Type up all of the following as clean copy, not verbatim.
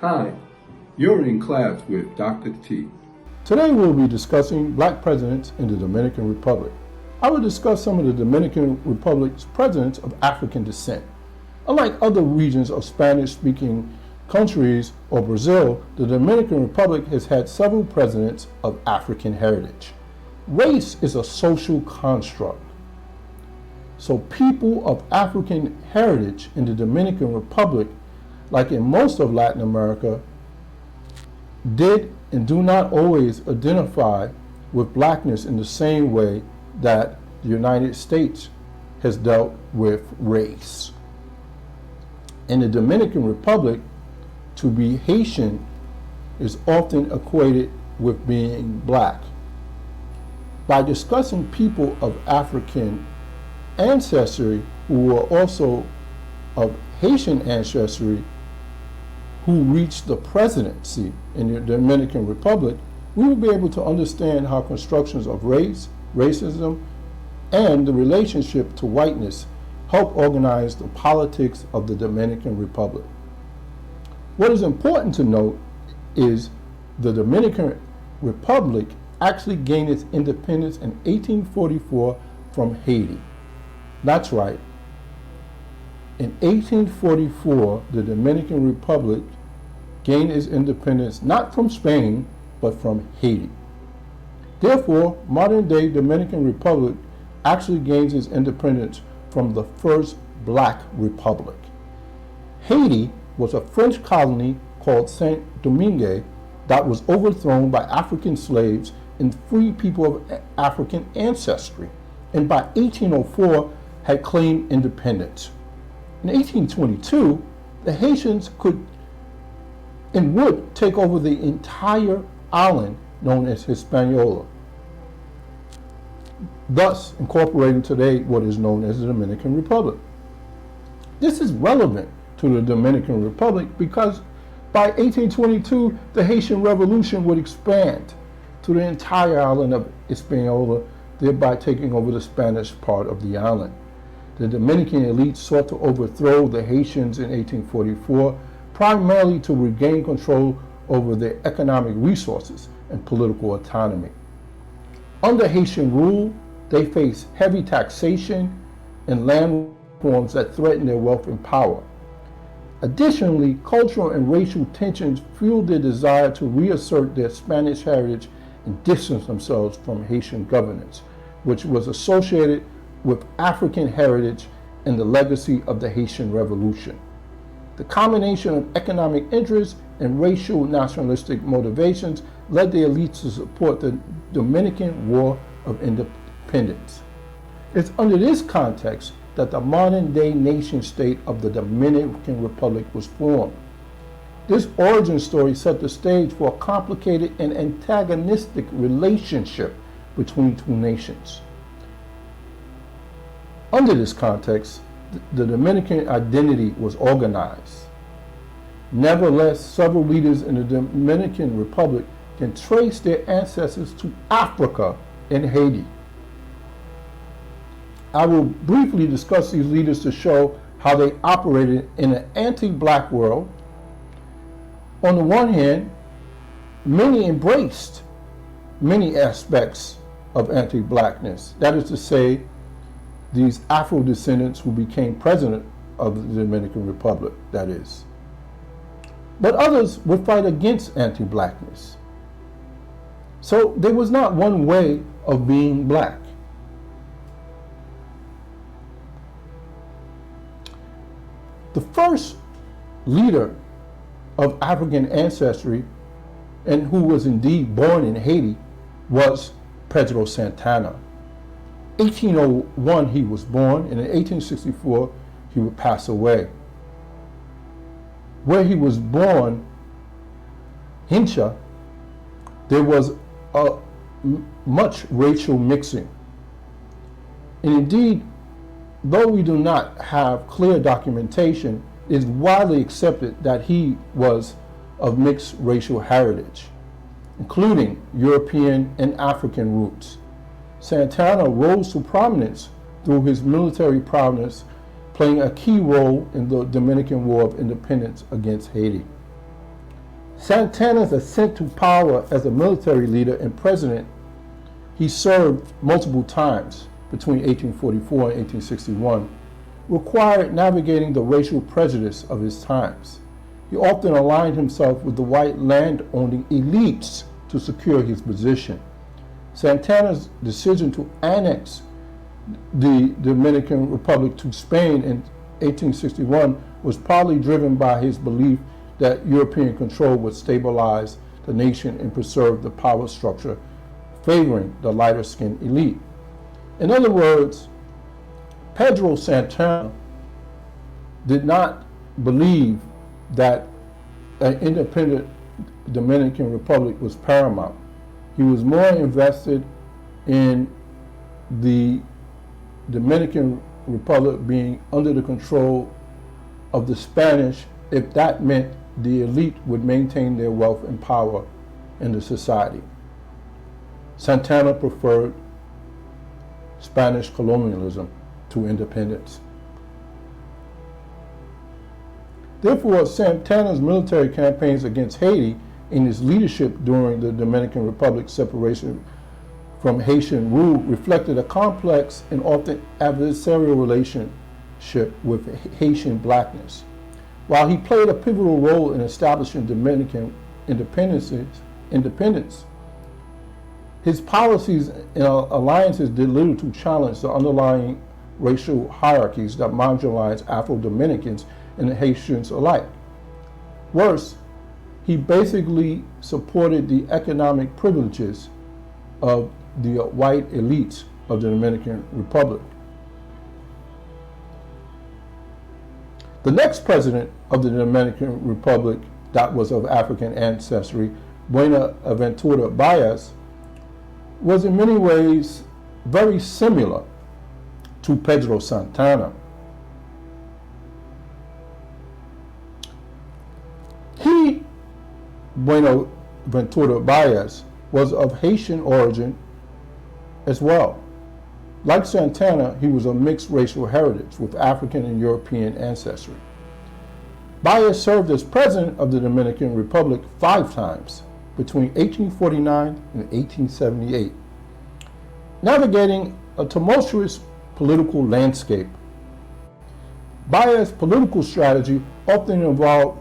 Hi, you're in class with Dr. T. Today we'll be discussing black presidents in the Dominican Republic. I will discuss some of the Dominican Republic's presidents of African descent. Unlike other regions of Spanish-speaking countries or Brazil, the Dominican Republic has had several presidents of African heritage. Race is a social construct. So people of African heritage in the Dominican Republic, like in most of Latin America, did and do not always identify with blackness in the same way that the United States has dealt with race. In the Dominican Republic, to be Haitian is often equated with being black. By discussing people of African ancestry who were also of Haitian ancestry who reached the presidency in the Dominican Republic, we will be able to understand how constructions of race, racism, and the relationship to whiteness help organize the politics of the Dominican Republic. What is important to note is the Dominican Republic actually gained its independence in 1844 from Haiti. That's right. In 1844, the Dominican Republic gained its independence not from Spain, but from Haiti. Therefore, modern-day Dominican Republic actually gains its independence from the first black republic. Haiti was a French colony called Saint-Domingue that was overthrown by African slaves and free people of African ancestry, and by 1804 had claimed independence. In 1822, the Haitians could and would take over the entire island known as Hispaniola, thus incorporating today what is known as the Dominican Republic. This is relevant to the Dominican Republic because by 1822, the Haitian Revolution would expand to the entire island of Hispaniola, thereby taking over the Spanish part of the island. The Dominican elite sought to overthrow the Haitians in 1844, primarily to regain control over their economic resources and political autonomy. Under Haitian rule, they faced heavy taxation and land reforms that threatened their wealth and power. Additionally, cultural and racial tensions fueled their desire to reassert their Spanish heritage and distance themselves from Haitian governance, which was associated with African heritage and the legacy of the Haitian Revolution. The combination of economic interests and racial nationalistic motivations led the elites to support the Dominican War of Independence. It's under this context that the modern-day nation-state of the Dominican Republic was formed. This origin story set the stage for a complicated and antagonistic relationship between two nations. Under this context, the Dominican identity was organized. Nevertheless, several leaders in the Dominican Republic can trace their ancestors to Africa and Haiti. I will briefly discuss these leaders to show how they operated in an anti-black world. On the one hand, many embraced many aspects of anti-blackness. That is to say, these Afro-descendants who became president of the Dominican Republic, that is. But others would fight against anti-blackness. So there was not one way of being black. The first leader of African ancestry, and who was indeed born in Haiti, was Pedro Santana. 1801 he was born, and in 1864 he would pass away. Where he was born, Hincha, there was much racial mixing. And indeed, though we do not have clear documentation, it is widely accepted that he was of mixed racial heritage, including European and African roots. Santana rose to prominence through his military prowess, playing a key role in the Dominican War of Independence against Haiti. Santana's ascent to power as a military leader and president, he served multiple times between 1844 and 1861, required navigating the racial prejudice of his times. He often aligned himself with the white land-owning elites to secure his position. Santana's decision to annex the Dominican Republic to Spain in 1861 was partly driven by his belief that European control would stabilize the nation and preserve the power structure, favoring the lighter-skinned elite. In other words, Pedro Santana did not believe that an independent Dominican Republic was paramount. He was more invested in the Dominican Republic being under the control of the Spanish, if that meant the elite would maintain their wealth and power in the society. Santana preferred Spanish colonialism to independence. Therefore, Santana's military campaigns against Haiti and his leadership during the Dominican Republic's separation from Haitian rule reflected a complex and often adversarial relationship with Haitian blackness. While he played a pivotal role in establishing Dominican independence, his policies and alliances did little to challenge the underlying racial hierarchies that marginalized Afro-Dominicans and Haitians alike. Worse, he basically supported the economic privileges of the white elites of the Dominican Republic. The next president of the Dominican Republic that was of African ancestry, Bueno Ventura Bas, was in many ways very similar to Pedro Santana. He, Bueno Ventura Bas, was of Haitian origin as well. Like Santana, he was of mixed racial heritage with African and European ancestry. Bas served as president of the Dominican Republic 5 times between 1849 and 1878, navigating a tumultuous political landscape. Bas' political strategy often involved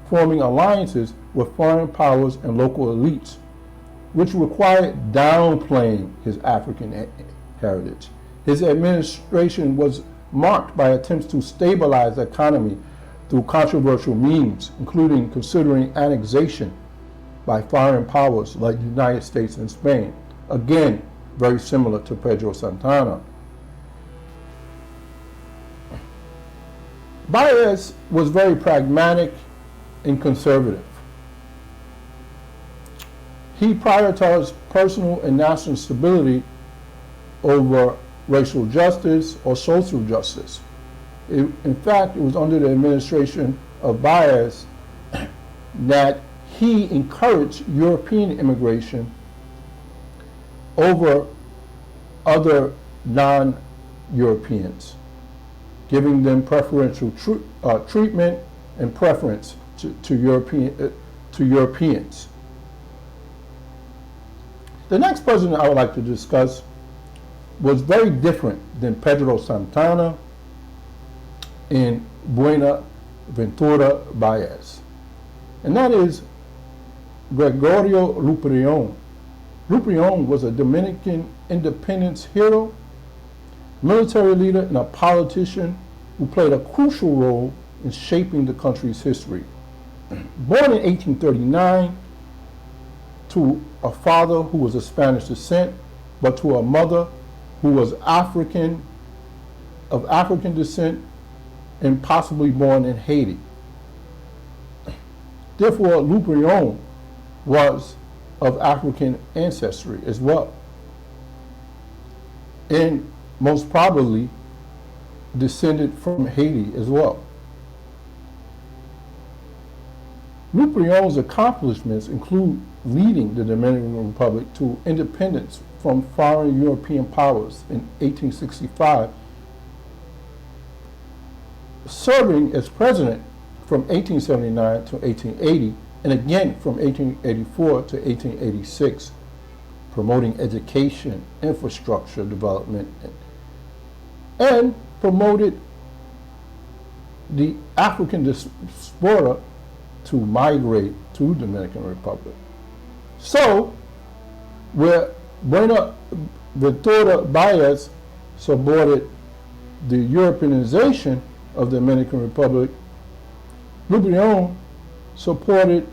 forming alliances with foreign powers and local elites, which required downplaying his African heritage. His administration was marked by attempts to stabilize the economy through controversial means, including considering annexation by foreign powers like the United States and Spain. Again, very similar to Pedro Santana. Bas was very pragmatic and conservative. He prioritized personal and national stability over racial justice or social justice. In fact, it was under the administration of Bas that he encouraged European immigration over other non-Europeans, giving them preferential treatment and preference to Europeans. The next president I would like to discuss was very different than Pedro Santana and Bueno Ventura Bas, and that is Gregorio Luperón. Luperón was a Dominican independence hero, military leader, and a politician who played a crucial role in shaping the country's history. Born in 1839 to a father who was of Spanish descent, but to a mother who was of African descent and possibly born in Haiti. Therefore, Luperón was of African ancestry as well, and most probably descended from Haiti as well. Luperón's accomplishments include leading the Dominican Republic to independence from foreign European powers in 1865, serving as president from 1879 to 1880, and again from 1884 to 1886, promoting education, infrastructure development, and promoted the African diaspora to migrate to Dominican Republic. So, where Bueno Ventura Bas supported the Europeanization of the Dominican Republic, Lubrion supported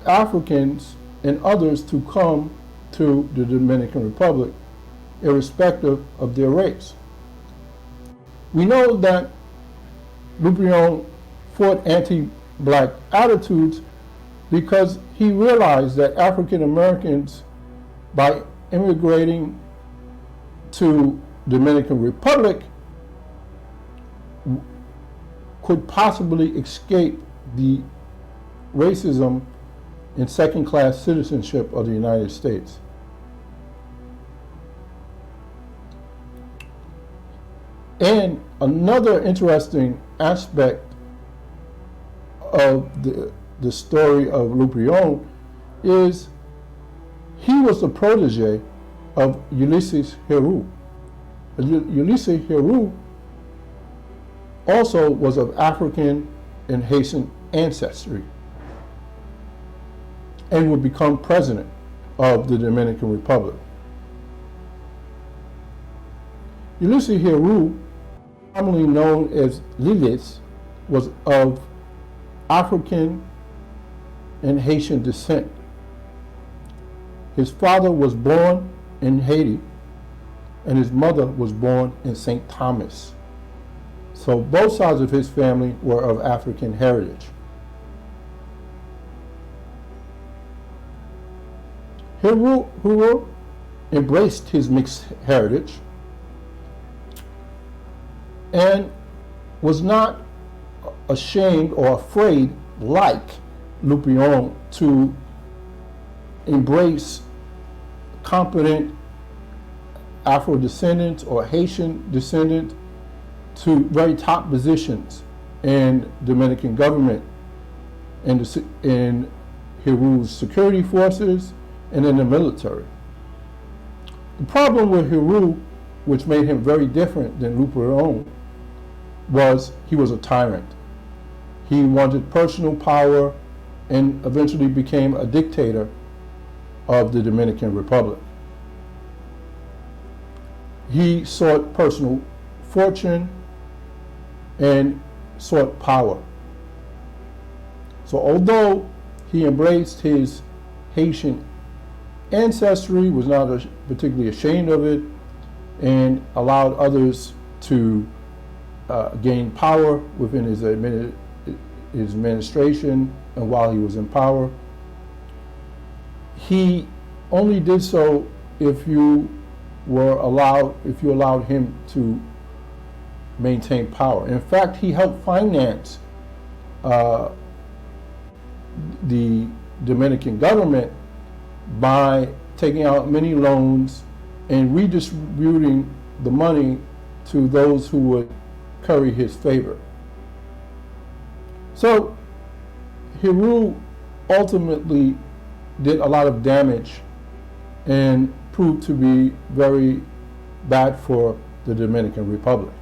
Africans and others to come to the Dominican Republic, irrespective of their race. We know that Lubrion fought anti-black attitudes because he realized that African Americans, by immigrating to Dominican Republic, could possibly escape the racism and second-class citizenship of the United States. And another interesting aspect of the story of Lubrion is he was the protege of Ulysses Hery. Ulysses Hery also was of African and Haitian ancestry and would become president of the Dominican Republic. Ulysses Hery, commonly known as Lilith, was of African and Haitian descent. His father was born in Haiti, and his mother was born in St. Thomas. So both sides of his family were of African heritage. Hery embraced his mixed heritage and was not ashamed or afraid, like Lubrion, to embrace competent Afro-descendants or Haitian descendants to very top positions in Dominican government, in Hery's security forces, and in the military. The problem with Hery, which made him very different than Lubrion, was he was a tyrant. He wanted personal power and eventually became a dictator of the Dominican Republic. He sought personal fortune and sought power. So although he embraced his Haitian ancestry, was not particularly ashamed of it, and allowed others to gain power within his administration and while he was in power, he only did so if you allowed him to maintain power. In fact, he helped finance the Dominican government by taking out many loans and redistributing the money to those who would curry his favor. So Hery ultimately did a lot of damage and proved to be very bad for the Dominican Republic.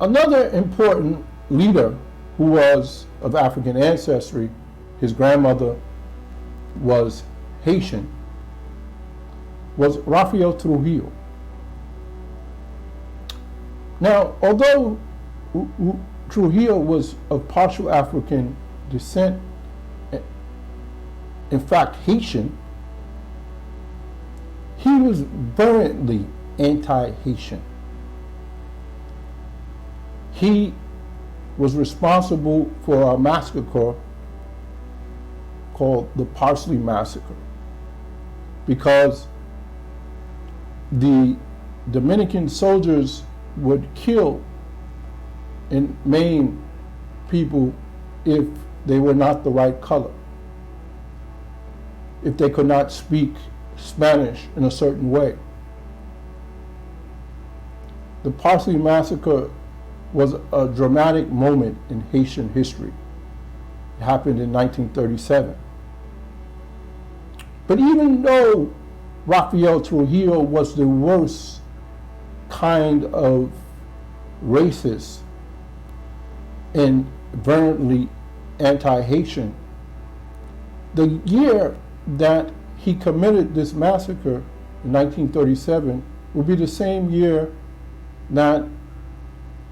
Another important leader who was of African ancestry, his grandmother was Haitian, was Rafael Trujillo. Now, although Trujillo was of partial African descent, in fact Haitian, he was vehemently anti-Haitian. He was responsible for a massacre called the Parsley Massacre, because the Dominican soldiers would kill and maim people if they were not the right color, if they could not speak Spanish in a certain way. The Parsley Massacre was a dramatic moment in Haitian history. It happened in 1937. But even though Rafael Trujillo was the worst kind of racist and virulently anti-Haitian, the year that he committed this massacre in 1937 would be the same year that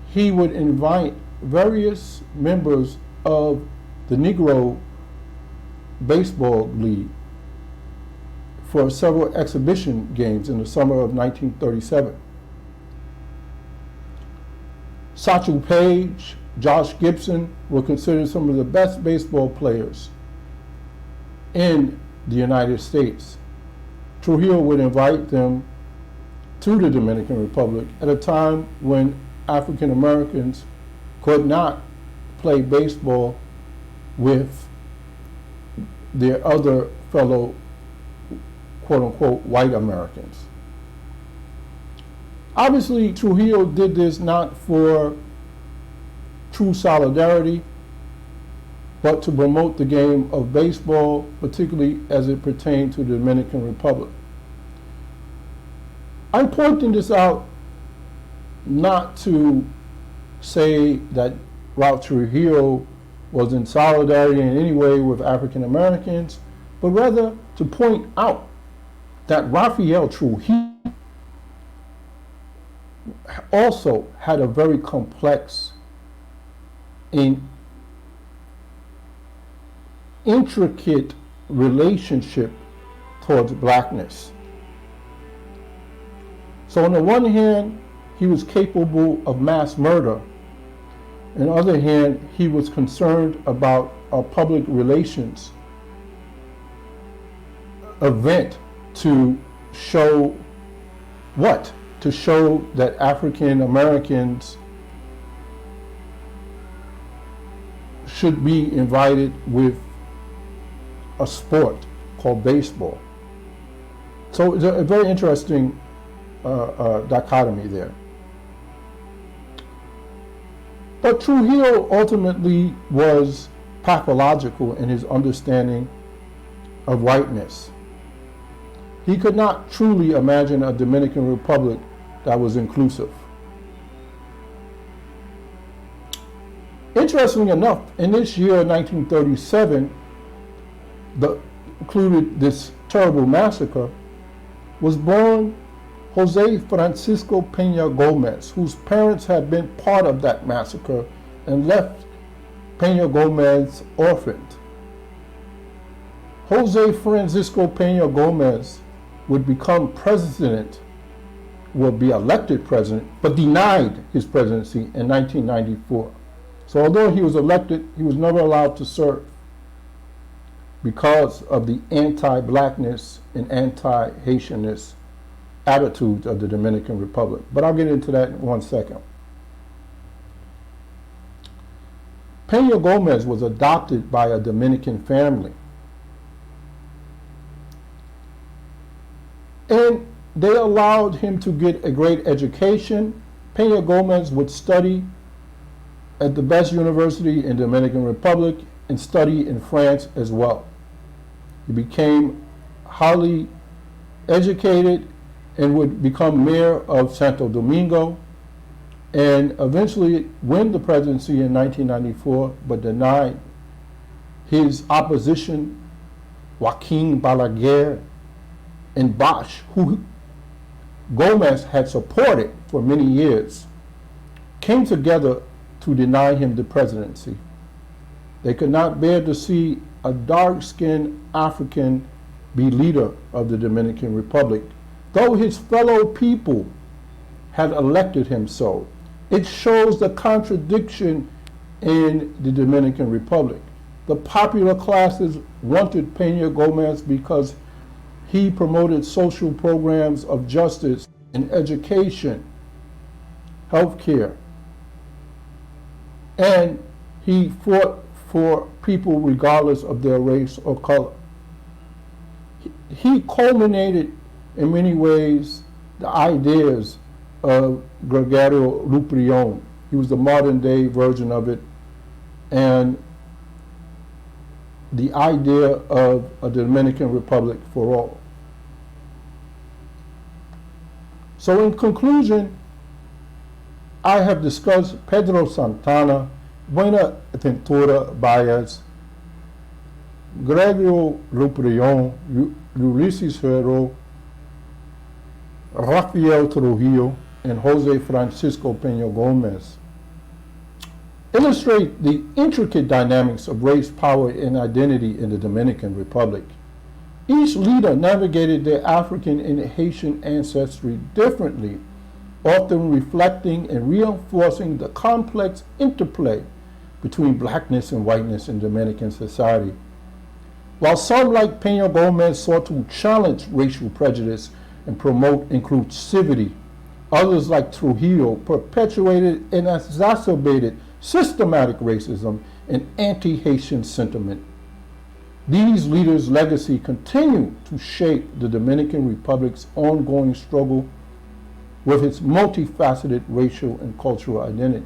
he would invite various members of the Negro Baseball League for several exhibition games in the summer of 1937. Satchel Paige, Josh Gibson were considered some of the best baseball players in the United States. Trujillo would invite them to the Dominican Republic at a time when African Americans could not play baseball with their other fellow quote-unquote white Americans. Obviously, Trujillo did this not for true solidarity, but to promote the game of baseball, particularly as it pertained to the Dominican Republic. I'm pointing this out not to say that Ralph Trujillo was in solidarity in any way with African Americans, but rather to point out that Rafael Trujillo also had a very complex and intricate relationship towards blackness. So on the one hand, he was capable of mass murder. On the other hand, he was concerned about a public relations event to show what? To show that African Americans should be invited with a sport called baseball. So it's a very interesting dichotomy there. But Trujillo ultimately was pathological in his understanding of whiteness. He could not truly imagine a Dominican Republic that was inclusive. Interestingly enough, in this year, 1937, included this terrible massacre, was born Jose Francisco Peña Gomez, whose parents had been part of that massacre and left Peña Gomez orphaned. Jose Francisco Peña Gomez would become president, would be elected president, but denied his presidency in 1994. So although he was elected, he was never allowed to serve because of the anti-blackness and anti-Haitianness attitudes of the Dominican Republic. But I'll get into that in 1 second. Peña Gomez was adopted by a Dominican family. And they allowed him to get a great education. Peña Gomez would study at the best university in the Dominican Republic and study in France as well. He became highly educated and would become mayor of Santo Domingo and eventually win the presidency in 1994, but denied his opposition, Joaquin Balaguer and Bosch, who Gomez had supported for many years, came together to deny him the presidency. They could not bear to see a dark-skinned African be leader of the Dominican Republic, though his fellow people had elected him so. It shows the contradiction in the Dominican Republic. The popular classes wanted Peña Gomez because he promoted social programs of justice in education, healthcare, and he fought for people regardless of their race or color. He culminated in many ways the ideas of Gregorio Luprión, He was the modern day version of it. And the idea of a Dominican Republic for all. So in conclusion, I have discussed Pedro Santana, Bueno Ventura Bas, Gregorio Luprion, Ulysses Hery, Rafael Trujillo, and Jose Francisco Peña Gomez. Illustrate the intricate dynamics of race, power, and identity in the Dominican Republic. Each leader navigated their African and Haitian ancestry differently, often reflecting and reinforcing the complex interplay between blackness and whiteness in Dominican society. While some, like Peña Gomez, sought to challenge racial prejudice and promote inclusivity, others, like Trujillo, perpetuated and exacerbated systematic racism and anti-Haitian sentiment. These leaders' legacy continue to shape the Dominican Republic's ongoing struggle with its multifaceted racial and cultural identity.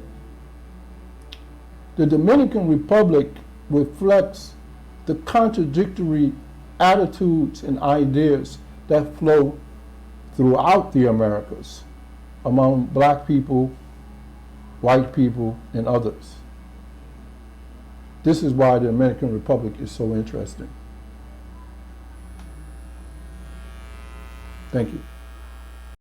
The Dominican Republic reflects the contradictory attitudes and ideas that flow throughout the Americas among black people, white people, and others. This is why the Dominican Republic is so interesting. Thank you.